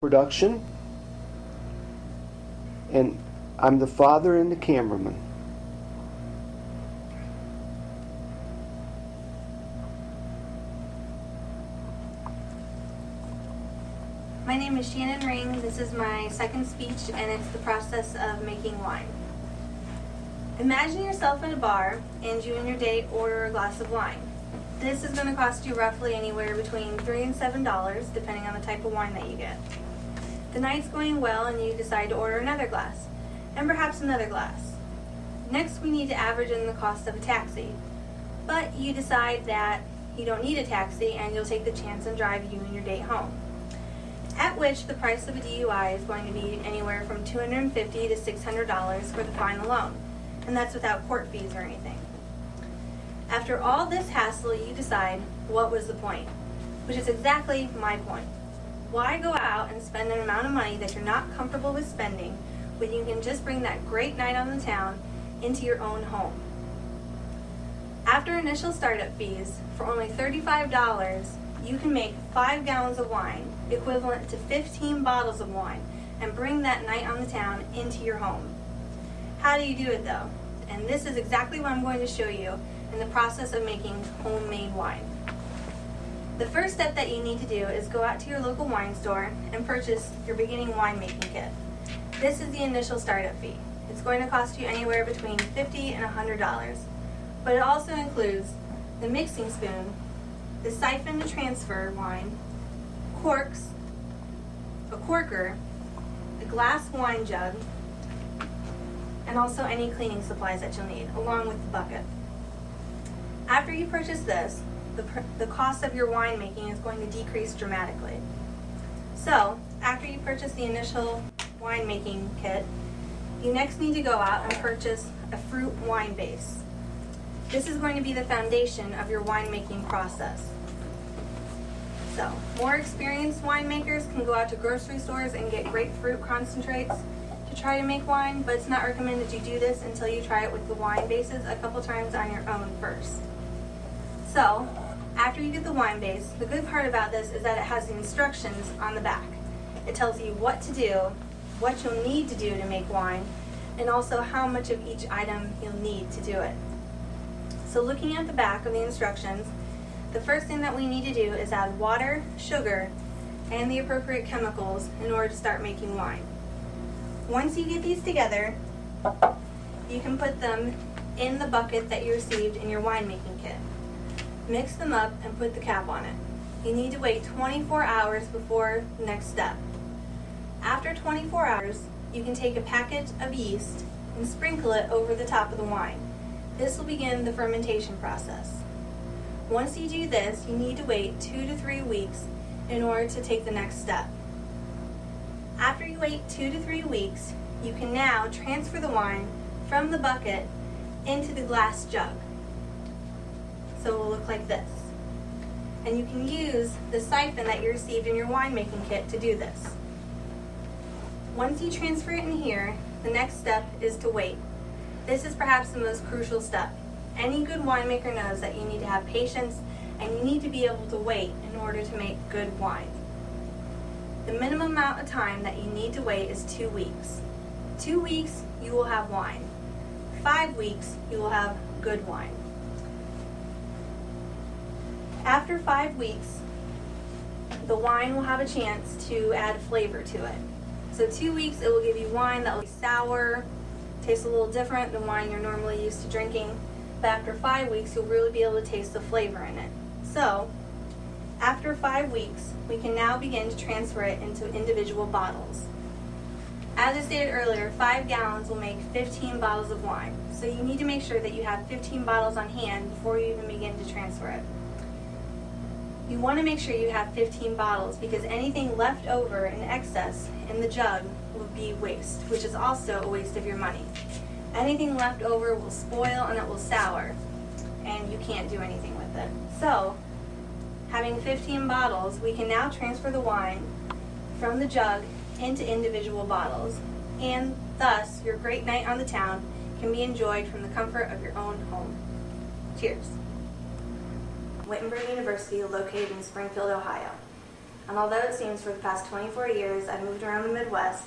production, and I'm the father and the cameraman. My name is Shannon. This is my second speech, and it's the process of making wine. Imagine yourself in a bar, and you and your date order a glass of wine. This is going to cost you roughly anywhere between $3 and $7, depending on the type of wine that you get. The night's going well, and you decide to order another glass, and perhaps another glass. Next, we need to average in the cost of a taxi, but you decide that you don't need a taxi, and you'll take the chance and drive you and your date home. At which the price of a DUI is going to be anywhere from $250 to $600 for the fine alone, and that's without court fees or anything. After all this hassle, you decide, what was the point? Which is exactly my point. Why go out and spend an amount of money that you're not comfortable with spending when you can just bring that great night on the town into your own home? After initial startup fees, for only $35, you can make 5 gallons of wine, equivalent to 15 bottles of wine, and bring that night on the town into your home. How do you do it though? And this is exactly what I'm going to show you in the process of making homemade wine. The first step that you need to do is go out to your local wine store and purchase your beginning winemaking kit. This is the initial startup fee. It's going to cost you anywhere between $50 and $100, but it also includes the mixing spoon, the siphon to transfer wine, corks, a corker, a glass wine jug, and also any cleaning supplies that you'll need, along with the bucket. After you purchase this, the cost of your winemaking is going to decrease dramatically. So, after you purchase the initial winemaking kit, you next need to go out and purchase a fruit wine base. This is going to be the foundation of your winemaking process. So, more experienced winemakers can go out to grocery stores and get grapefruit concentrates to try to make wine, but it's not recommended you do this until you try it with the wine bases a couple times on your own first. So, after you get the wine base, the good part about this is that it has the instructions on the back. It tells you what to do, what you'll need to do to make wine, and also how much of each item you'll need to do it. So looking at the back of the instructions, the first thing that we need to do is add water, sugar, and the appropriate chemicals in order to start making wine. Once you get these together, you can put them in the bucket that you received in your winemaking kit. Mix them up and put the cap on it. You need to wait 24 hours before the next step. After 24 hours, you can take a packet of yeast and sprinkle it over the top of the wine. This will begin the fermentation process. Once you do this, you need to wait 2 to 3 weeks in order to take the next step. After you wait 2 to 3 weeks, you can now transfer the wine from the bucket into the glass jug. So it will look like this. And you can use the siphon that you received in your winemaking kit to do this. Once you transfer it in here, the next step is to wait. This is perhaps the most crucial step. Any good winemaker knows that you need to have patience and you need to be able to wait in order to make good wine. The minimum amount of time that you need to wait is 2 weeks. 2 weeks, you will have wine. 5 weeks, you will have good wine. After 5 weeks, the wine will have a chance to add flavor to it. So 2 weeks, it will give you wine that will be sour, taste a little different than wine you're normally used to drinking. But after 5 weeks, you'll really be able to taste the flavor in it. So, after 5 weeks, we can now begin to transfer it into individual bottles. As I stated earlier, 5 gallons will make 15 bottles of wine. So you need to make sure that you have 15 bottles on hand before you even begin to transfer it. You want to make sure you have 15 bottles because anything left over in excess in the jug will be waste, which is also a waste of your money. Anything left over will spoil and it will sour, and you can't do anything with it. So, having 15 bottles, we can now transfer the wine from the jug into individual bottles, and thus your great night on the town can be enjoyed from the comfort of your own home. Cheers. Wittenberg University, located in Springfield, Ohio. And although it seems for the past 24 years I've moved around the Midwest,